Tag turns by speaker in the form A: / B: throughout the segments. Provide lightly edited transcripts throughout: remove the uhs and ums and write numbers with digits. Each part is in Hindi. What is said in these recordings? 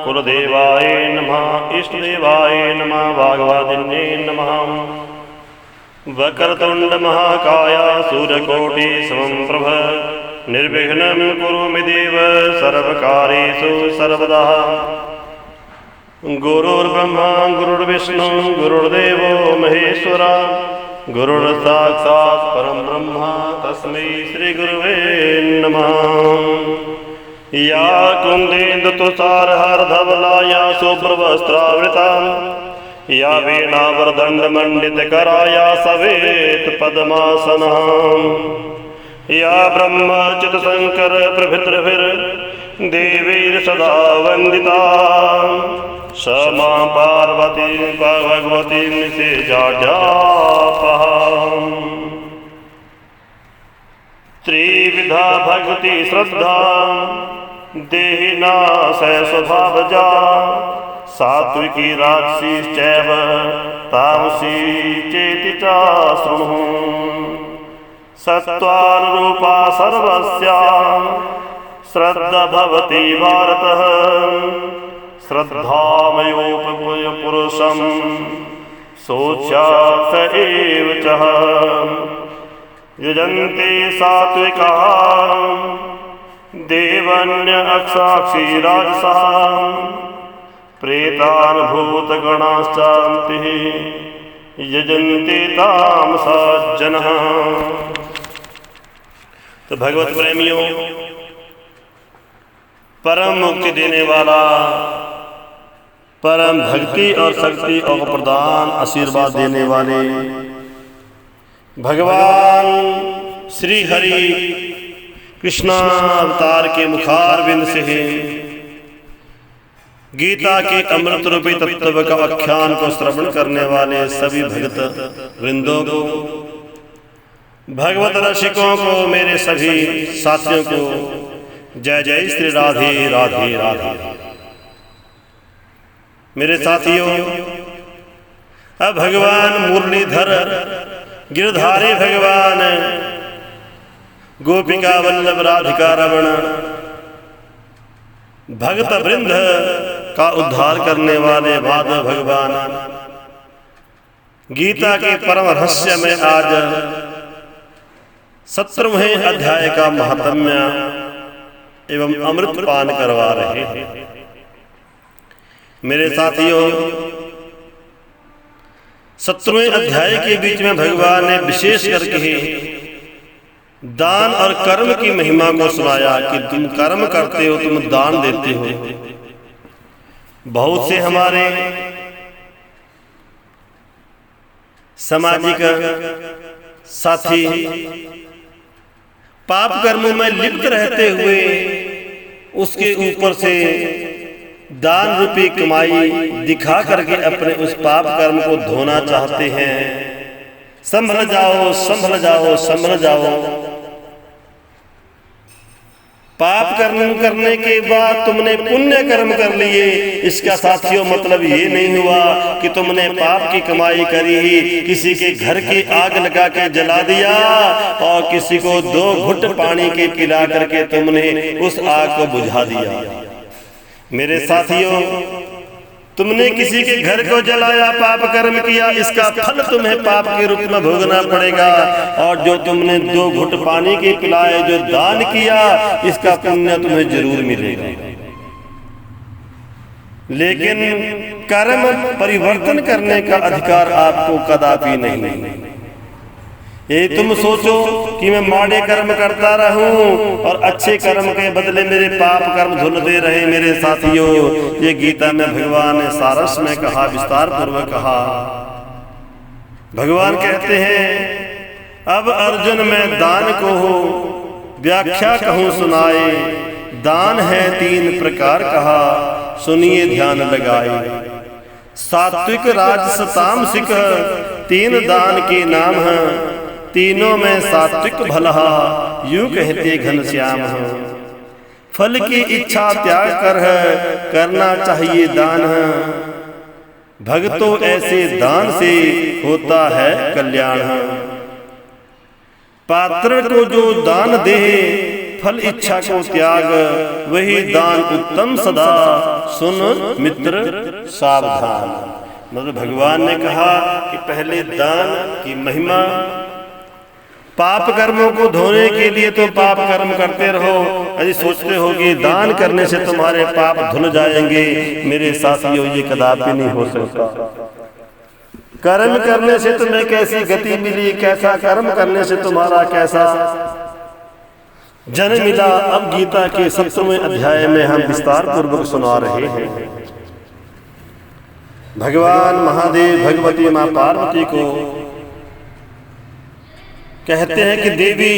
A: कुलदेवाय नमः इष्टदेवाय नमः भागवतिन्ये नमः। वक्रतुण्ड महाकाय सूर्यकोटि समप्रभ निर्विघ्नं कुरु मे देव सर्वकार्येषु सर्वदा। गुरुर्ब्रह्मा गुरुर्विष्णु गुरुर्देवो महेश्वरा गुरुर्साक्षात् परं ब्रह्म तस्मै श्रीगुरुवे नमः। या कुन्देन्दुतुषारहारधवला या शुभ्रवस्त्रावृता या वीणावरदण्डमण्डितकरा या सवेत्पद्मासना या ब्रह्मच्युतशङ्करप्रभृतिर्देवैर्सदा वन्दिता स मां पार्वती भगवती निषेचाढ्यापः। त्रिविधा भक्ति श्रद्धा देहिनाशय स्वभावजा सात्विकी राजसीश्चैव तामसी चेति च शृणु। सत्त्वानुरूपा सर्वस्या श्रद्धा भवति भारतः श्रद्धामयोपपुरुषं शोच्यात् स एव च। यजन्ते सात्विकाः देवन्य अक्षाक्षी राजसः प्रेतान् भूतगणाश्चान्ति यजन्ते तामसा जनः। तो भगवत प्रेमियों, परम मुक्ति देने वाला, परम भक्ति और शक्ति और प्रदान आशीर्वाद देने वाले भगवान श्री हरि कृष्णावतार के मुखारविंद से गीता के अमृत रूपी तत्व का आख्यान को श्रवण करने वाले सभी भगत वृंदों को, भगवत रसिकों को, मेरे सभी साथियों को जय जय श्री राधे राधे राधे। मेरे साथियों, अब भगवान मुरलीधर गिरधारी भगवान गोपिका वल्लभ राधिका रमण भगत वृंद का उद्धार करने वाले माधव भगवान गीता के परम रहस्य में आज 17वें अध्याय का महात्म्य एवं अमृत पान करवा रहे हैं। मेरे साथियों, 17वें अध्याय के बीच में भगवान ने विशेष करके दान और कर्म की महिमा को सुनाया कि तुम कर्म करते हो, तुम दान देते हो। बहुत से हमारे सामाजिक साथी पाप कर्मों में लिप्त रहते हुए उसके ऊपर से दान रूपी कमाई दिखा करके अपने उस पाप कर्म को धोना चाहते हैं। संभल जाओ, संभल जाओ, संभल जाओ। पाप कर्म करने के बाद तुमने पुण्य कर्म कर लिए, इसका साथियों मतलब ये नहीं हुआ कि तुमने पाप की कमाई करी ही किसी के घर की आग लगा के जला दिया और किसी को 2 घुट पानी के पिला करके तुमने उस आग को बुझा दिया। मेरे साथियों, तुमने किसी के घर को जलाया, पाप कर्म किया, इसका फल तुम्हें पाप के रूप में भोगना पड़ेगा। और जो तुमने 2 घुट पानी के पिलाए, जो दान किया, इसका पुण्य तुम्हें जरूर मिलेगा। लेकिन कर्म परिवर्तन करने का अधिकार आपको कदापि नहीं। ये तुम सोचो कि मैं माड़े कर्म करता रहूं और अच्छे कर्म के बदले मेरे पाप कर्म धुलते रहे। मेरे साथियों, ये गीता में भगवान ने सारस में कहा, विस्तार पूर्वक कहा। भगवान कहते हैं, अब अर्जुन मैं दान को हो व्याख्या कहूं सुनाए। दान है 3 प्रकार कहा, सुनिए ध्यान लगाए। सात्विक राजस तामसिक 3 दान के नाम हैं, तीनों में सात्विक भला यूं कहते घनश्याम। फल की इच्छा त्याग कर है करना चाहिए दान। भक्तों ऐसे दान से होता है कल्याण। पात्र को जो दान दे फल इच्छा को त्याग, वही दान उत्तम सदा, सुन मित्र सावधान। मतलब भगवान ने कहा कि पहले दान की महिमा, पाप कर्मों को धोने के लिए तो पाप कर्म करते रहो। यदि सोचते हो कि दान करने से तुम्हारे पाप धुल जाएंगे, मेरे साथियों ये कदापि नहीं हो सकता। कर्म करने से तुम्हें कैसी गति मिली, कैसा कर्म करने से तुम्हारा कैसा जन्म मिला, अब गीता के 17वें अध्याय में हम विस्तार पूर्वक सुना रहे हैं। भगवान महादेव भगवती मां पार्वती को कहते हैं कि देवी,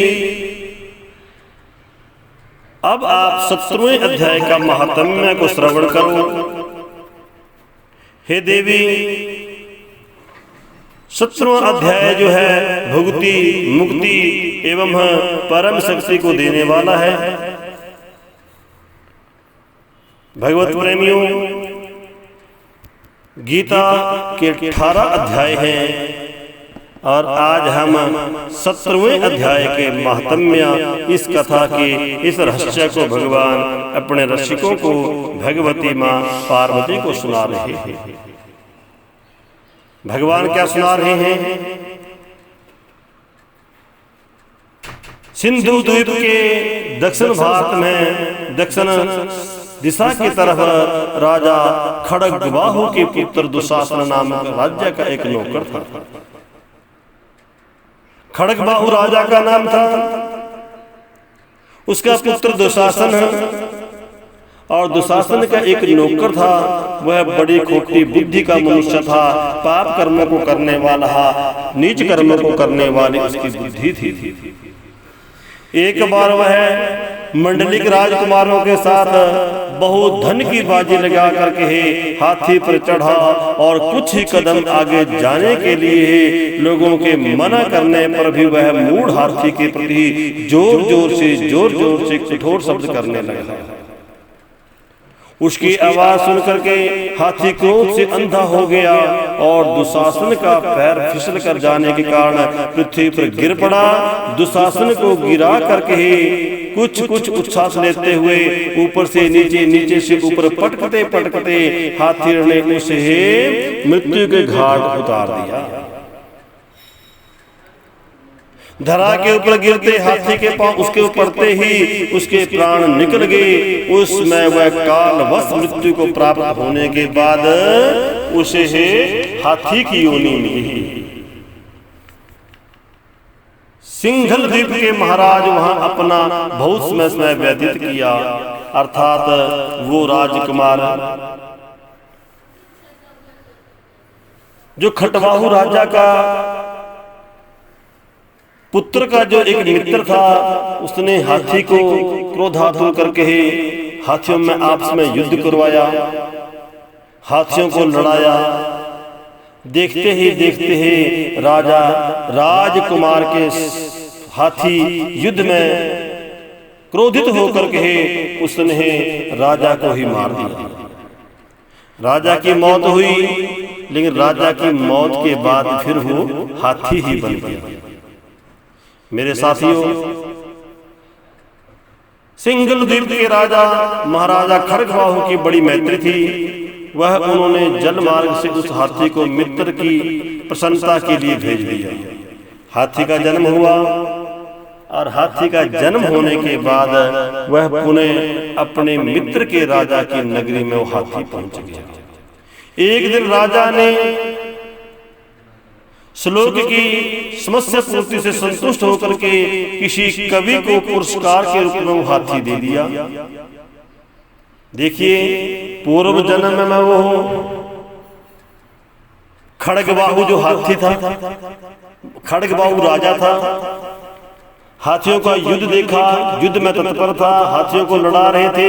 A: अब आप 17वें अध्याय का महात्म्य को श्रवण करो। हे देवी, 17वां अध्याय जो है भुक्ति, मुक्ति एवं परम शक्ति को देने वाला है। भगवत प्रेमियों, गीता के 18 अध्याय हैं और आज हम 17वें अध्याय के महात्म्य, इस कथा के इस रहस्य को भगवान अपने रसिकों को, भगवती मां पार्वती को सुना रहे हैं। भगवान क्या सुना रहे हैं? सिंधु द्वीप के दक्षिण भारत में, दक्षिण दिशा की तरफ राजा खड्गबाहु के पुत्र दुशासन नामक राज्य का एक नौकर था। खड्गबाहु राजा का नाम था, उसका पुत्र दुशासन है, और दुशासन का एक नौकर था। वह बड़ी खोटी बुद्धि का मनुष्य था, पाप कर्मों को करने वाला, नीच कर्मों को करने वाली उसकी बुद्धि थी। एक बार वह मंडलिक राजकुमारों के साथ बहुत धन की बाजी लगा करके हाथी पर चढ़ा और कुछ ही कदम आगे जाने के लिए लोगों के मना करने पर भी वह मूढ़ हाथी के प्रति जोर जोर से कठोर शब्द करने लगा। उसकी आवाज सुनकर के हाथी क्रोध से अंधा हो गया और दुशासन का पैर फिसल कर जाने के कारण पृथ्वी पर गिर पड़ा। दुशासन को गिरा करके कुछ उच्छ्वास लेते हुए ऊपर से नीचे से ऊपर पटकते हाथी ने उसे मृत्यु के घाट उतार दिया। धरा के ऊपर गिरते हाथी के पांव उसके ऊपर पड़ते ही उसके प्राण निकल गए। उसमें वह कालवश मृत्यु को प्राप्त होने के बाद उसे हाथी की योनि मिली। सिंघल द्वीप के महाराज वहां अपना बहुत समय व्यतीत किया, अर्थात वो राजकुमार जो खड्गबाहु राजा का पुत्र का जो एक मित्र था, उसने हाथी को क्रोधातुर करके हाथियों में आपस में युद्ध करवाया, हाथियों को लड़ाया। देखते ही राजा राजकुमार के हाथी युद्ध में क्रोधित होकर के उसने राजा को ही मार दिया। राजा की मौत हुई, लेकिन राजा की मौत के बाद फिर वो हाथी ही बन गया। मेरे साथियों, सिंघल द्वीप के राजा महाराजा खड्गबाहु की बड़ी मैत्री थी। वह उन्होंने जल मार्ग से उस हाथी को मित्र की प्रसन्नता के लिए भेज दिया। हाथी का जन्म हुआ और हाथी का जन्म होने के बाद वह पुनः अपने मित्र के राजा की नगरी में वो हाथी पहुंच गया। एक दिन राजा ने श्लोक की समस्या पूर्ति से संतुष्ट होकर के किसी कवि को पुरस्कार के रूप में वो हाथी दे दिया। देखिए, पूर्व जन्म में वो खड्गबाहु जो हाथी था, खड्गबाहु राजा था, हाथियों का युद्ध देखा, युद्ध में तत्पर था, हाथियों को लड़ा रहे थे।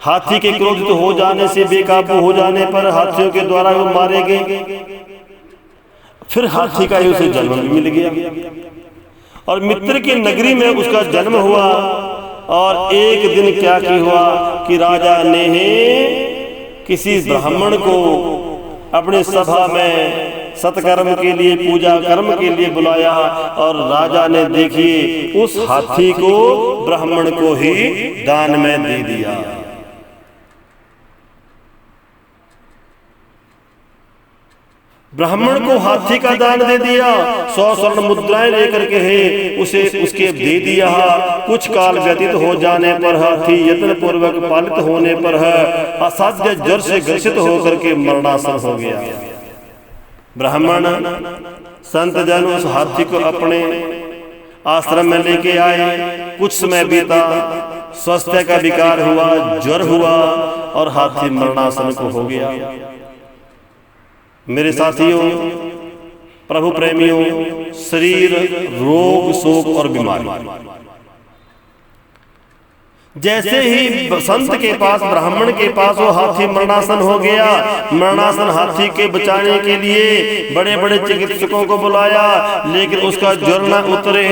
A: हाथी के क्रोधित हो जाने से, बेकाबू हो जाने पर हाथियों के द्वारा वो मारे गए। फिर हाथी का ही उसे जन्म भी मिल गया और मित्र की नगरी में उसका जन्म हुआ। और एक दिन क्या हुआ कि राजा ने किसी ब्राह्मण को अपनी सभा में सत्कर्म के लिए, पूजा कर्म के लिए बुलाया और राजा ने देखिए उस हाथी को ब्राह्मण को ही दान में दे दिया। ब्राह्मण को हाथी का दान दे दिया, 100 स्वर्ण मुद्राएं लेकर के है उसे उसके दे दिया। कुछ काल व्यतीत हो जाने पर हाथी यत्न पूर्वक पालित होने पर असाध्य ज्वर से ग्रसित होकर के मरणासन हो गया। ब्राह्मण संत जन उस हाथी को अपने आश्रम में लेके आए। कुछ समय बीता, स्वास्थ्य का विकार हुआ, ज्वर हुआ और हाथी मरणासन को हो गया। मेरे साथियों, प्रभु प्रेमियों, शरीर, रोग, शोक और बीमारी, जैसे ही संत के पास, ब्राह्मण के पास वो हाथी मरणासन हो गया। मरणासन हाथी के बचाने के लिए बड़े बड़े चिकित्सकों को बुलाया, लेकिन उसका ज्वर न उतरे।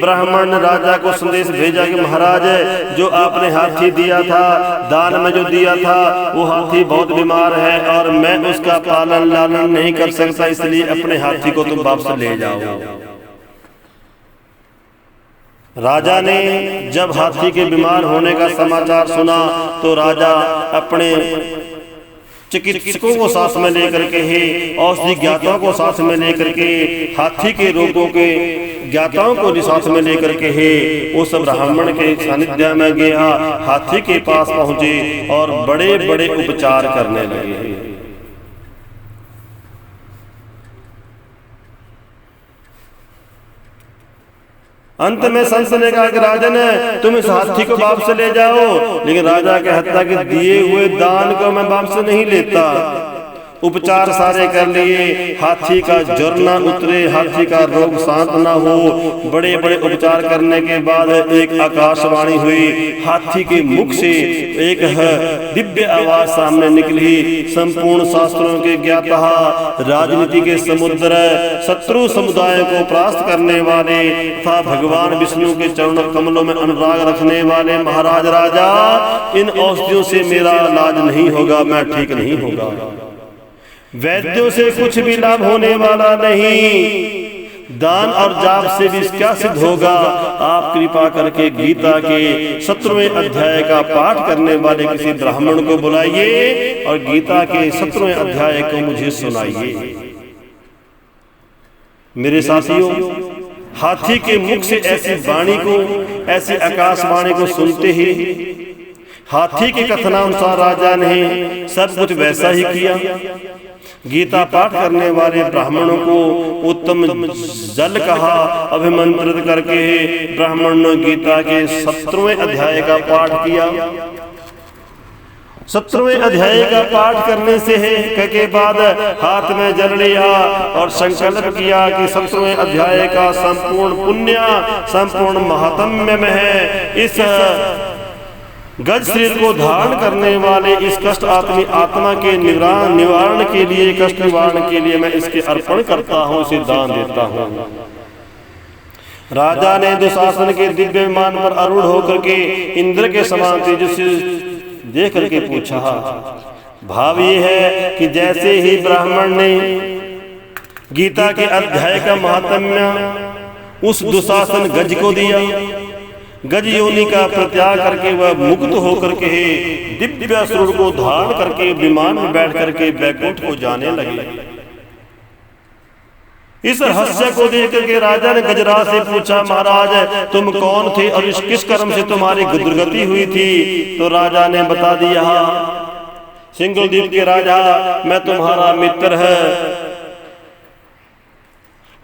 A: ब्राह्मण ने राजा को संदेश भेजा कि महाराज, जो आपने हाथी दिया था, दान में जो दिया था, वो हाथी बहुत बीमार है और मैं उसका पालन लालन नहीं कर सकता, इसलिए अपने हाथी को तुम वापस ले जाओ। राजा ने जब हाथी के बीमार होने का समाचार सुना तो राजा अपने चिकित्सकों को साथ में लेकर के ही, औषधि ज्ञाताओं को साथ में लेकर के, हाथी के रोगों के ज्ञाताओं को भी साथ में लेकर के ही उस ब्राह्मण के सानिध्य में गया। हाथी के पास पहुंचे और बड़े बड़े उपचार करने लगे। अंत में संत ने कहा कि राजन, तुम इस हाथी को वापस ले जाओ। लेकिन राजा कहता कि दिए हुए दान को मैं वापस नहीं लेता। उपचार सारे कर लिए, हाथी का ज्वर ना उतरे, हाथी का रोग शांत ना हो। बड़े बड़े उपचार करने के बाद एक आकाशवाणी हुई। हाथी के मुख से एक दिव्य आवाज सामने निकली। संपूर्ण शास्त्रों के ज्ञाता, राजनीति के समुद्र, शत्रु समुदाय को परास्त करने वाले तथा भगवान विष्णु के चरण कमलों में अनुराग रखने वाले महाराज राजा, इन औषधियों से मेरा इलाज नहीं होगा, मैं ठीक नहीं होगा। वैद्यों से कुछ भी लाभ होने वाला नहीं। दान और जाप से भी क्या सिद्ध होगा? आप कृपा करके गीता के 17वें अध्याय का पाठ करने वाले किसी ब्राह्मण को बुलाइए और गीता के 17वें अध्याय को मुझे सुनाइए। मेरे साथियों, हाथी के मुख से ऐसी वाणी को, ऐसी आकाशवाणी को सुनते ही हाथी के कथनानुसार राजा ने सब कुछ वैसा ही किया। गीता पाठ करने वाले ब्राह्मणों को उत्तम जल कहा, अभिमंत्रित करके ब्राह्मण ने गीता के 17वें अध्याय का पाठ किया। 17वें अध्याय का पाठ करने से के बाद हाथ में जल लिया और संकल्प किया कि 17वें अध्याय का संपूर्ण पुण्य, संपूर्ण महात्म्य में है। इस गज शरीर को धारण करने वाले इस कष्ट आत्मा के निवारण के लिए, कष्ट निवारण के लिए मैं इसके अर्पण करता हूँ, इसे दान देता हूँ। राजा ने दुशासन के दिव्य विमान पर आरूढ़ होकर के इंद्र के समान तेजस्वी देख करके पूछा। भाव ये है कि जैसे ही ब्राह्मण ने गीता के अध्याय का महात्म्य उस दुशासन गज को दिया, गज योनि का प्रत्याग करके वह मुक्त होकर के दिव्य स्वरूप को धारण करके विमान में बैठ करके बैकुंठ को जाने लगे। इस रहस्य को देख करके राजा ने गजराज से पूछा, महाराज तुम कौन थे और इस किस कर्म से तुम्हारी दुर्गति हुई थी? तो राजा ने बता दिया, सिंघल द्वीप के राजा, मैं तुम्हारा मित्र है,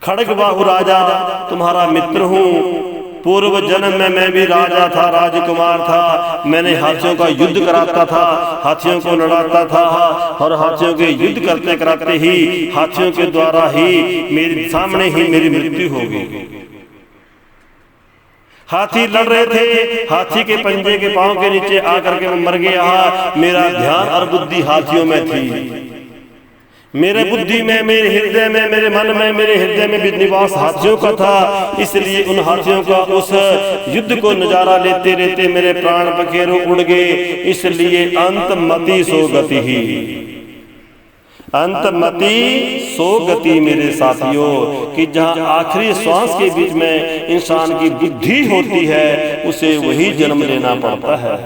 A: खड़गबाहु राजा तुम्हारा मित्र हूँ। पूर्व जन्म में मैं भी राजा था, राजकुमार था। मैंने हाथियों का युद्ध कराता था, हाथियों को लड़ाता था और हाथियों के युद्ध करते कराते ही हाथियों के द्वारा ही मेरे सामने ही मेरी मृत्यु हो गई। हाथी लड़ रहे थे, हाथी के पंजे के पांव के नीचे आकर के मैं मर गया। मेरा ध्यान और बुद्धि हाथियों में थी। मेरे बुद्धि में, मेरे हृदय में, मेरे मन में, मेरे हृदय में भी निवास हाथियों का था। इसलिए उन हाथियों का उस युद्ध को नजारा लेते लेते मेरे प्राण पखेरु उड़ गए। इसलिए अंत मति सो गति ही। अंतमति सो गति मेरे साथियों, कि जहाँ आखिरी श्वास के बीच में इंसान की बुद्धि होती है उसे वही जन्म लेना पड़ता है।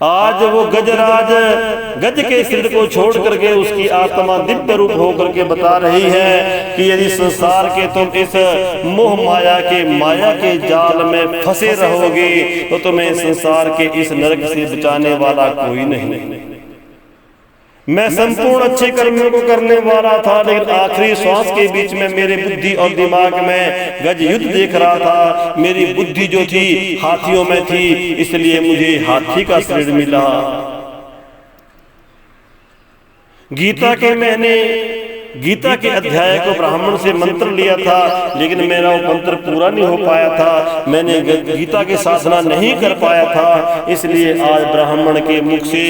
A: आज वो गजराज गज के सिर को छोड़ करके उसकी आत्मा दिव्य रूप होकर के बता रही है कि यदि संसार के तुम इस मोह माया के जाल में फंसे रहोगे तो तुम्हें संसार के इस नरक से बचाने वाला कोई नहीं। मैं संपूर्ण अच्छे कर्मों को करने वाला था, लेकिन आखिरी श्वास के बीच में मेरे बुद्धि और दिमाग में गज युद्ध देख रहा था। मेरी बुद्धि जो थी हाथियों में थी, इसलिए मुझे हाथी का शरीर मिला। गीता के अध्याय को ब्राह्मण से मंत्र लिया था, लेकिन मेरा वो मंत्र पूरा नहीं हो पाया था। मैंने गीता की साधना नहीं कर पाया था, इसलिए आज ब्राह्मण के मुख से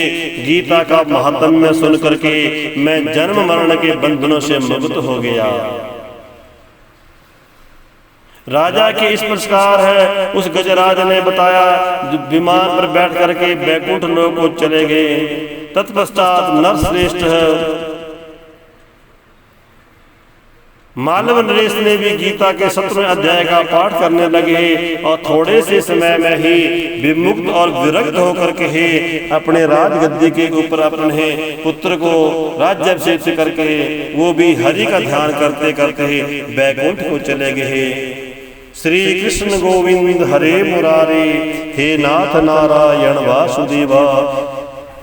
A: गीता का महात्म्य सुन करके मैं जन्म मरण के बंधनों से मुक्त हो गया। राजा के इस प्रकार है, उस गजराज ने बताया, विमान पर बैठ करके बैकुंठ लोक को चले गए। तत्पश्चात नरश्रेष्ठ है मालव नरेश ने भी गीता के 17वें अध्याय का पाठ करने लगे और थोड़े से समय में ही विमुक्त और विरक्त होकर के अपने राजगद्दी के ऊपर अपने पुत्र को राज्याभिषेक करके वो भी हरि का ध्यान करते करते बैकुंठ को चले गए। श्री कृष्ण गोविंद हरे मुरारी, हे नाथ नारायण वासुदेवा,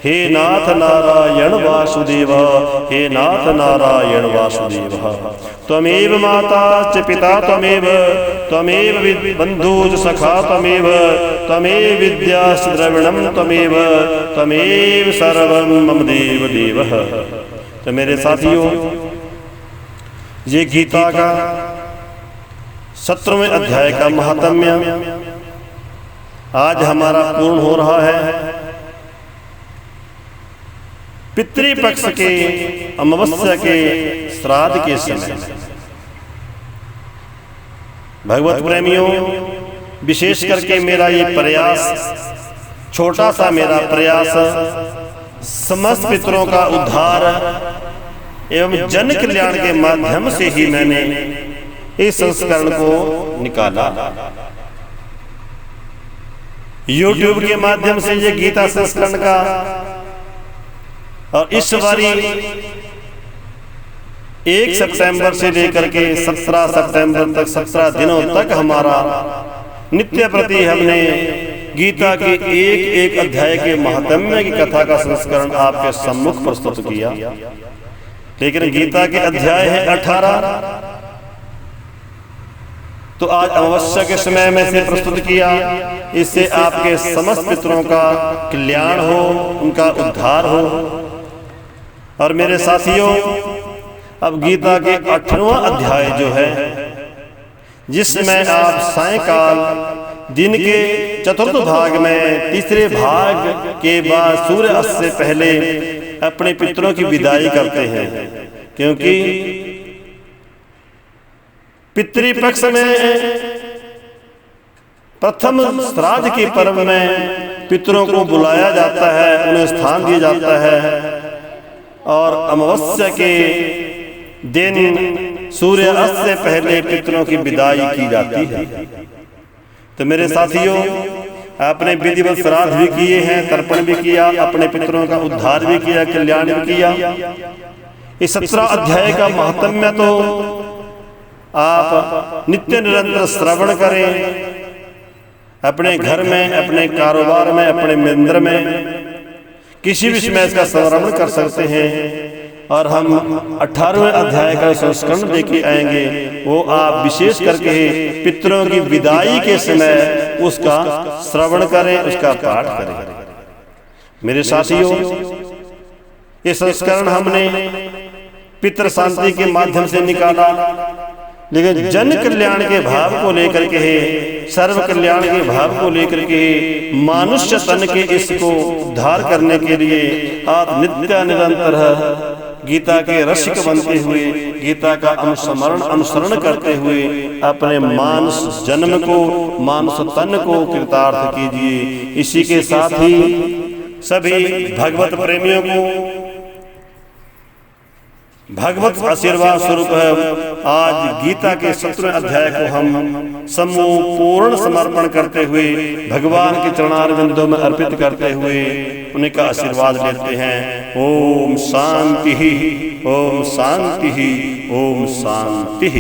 A: हे नाथ नारायण वासुदेवा, हे नाथ नारायण वासुदेवा। त्वमेव माता च पिता त्वमेव, त्वमेव बन्धुश्च सखा त्वमेव, त्वमेव विद्याश्च द्रविणं त्वमेव, त्वमेव सर्वं मम देव देवः। तो मेरे साथियों, ये गीता का 17वें अध्याय का महात्म्य आज हमारा पूर्ण हो रहा है। पितृपक्ष के अमावस्या के श्राद्ध के समय भगवत प्रेमियों, विशेष करके मेरा ये प्रयास, छोटा सा मेरा प्रयास समस्त पितरों का उद्धार एवं जन कल्याण के माध्यम से ही मैंने इस संस्करण को निकाला। YouTube के माध्यम से ये गीता संस्करण का, और इस बारी 1 सितंबर से लेकर के 17 सितंबर तक 17 दिनों तक हमारा नित्य प्रति हमने गीता के एक अध्याय के महात्म्य की कथा का संस्करण आपके सम्मुख प्रस्तुत किया। लेकिन गीता के अध्याय है 18, तो आज अमावस्या के समय में से प्रस्तुत किया। इससे आपके समस्त पितरों का कल्याण हो, उनका उद्धार हो। और मेरे साथियों, अब गीता के 18वां अध्याय जो है, जिसमें आप सायंकाल दिन के चतुर्थ भाग में तीसरे भाग के बाद सूर्य अस्त से पहले अपने पितरों की विदाई करते हैं, क्योंकि पितृपक्ष में प्रथम श्राद्ध के पर्व में पितरों को बुलाया जाता है, उन्हें स्थान दिया जाता है। और अमावस्या के दिन सूर्य अस्त से पहले पितरों की विदाई की जाती है। तो मेरे साथियों, आपने विधिवत श्राद्ध भी किए हैं, तर्पण भी किया, अपने पितरों का उद्धार भी किया, कल्याण भी किया। इस 17 अध्याय का महात्म्य तो आप नित्य निरंतर श्रवण करें, अपने घर में, अपने कारोबार में, अपने मंदिर में किसी भी समय इसका श्रवण कर सकते हैं। और हम 18वें अध्याय का संस्करण लेके आएंगे, वो आप विशेष करके पितरों की विदाई के समय उसका श्रवण करें, उसका पाठ करें। मेरे साथियों, ये संस्करण हमने पितृ शांति के माध्यम से निकाला, लेकिन जन कल्याण के भाव को लेकर के, सर्व कल्याण के भाव को लेकर के, मानुष्य तन के इसको उद्धार करने के लिए आप नित्य निरंतर गीता के रसिक बनते हुए, गीता का अनुसरण करते हुए अपने मानस जन्म को, मानस तन को कृतार्थ कीजिए। इसी के साथ ही सभी भगवत प्रेमियों को भगवत आशीर्वाद स्वरूप है आज गीता के 17वें अध्याय को हम समूह पूर्ण समर्पण करते हुए भगवान के चरणारविंदों में अर्पित करते हुए उनका आशीर्वाद लेते हैं। ओम शांति, ओम शांति, ओम शांति।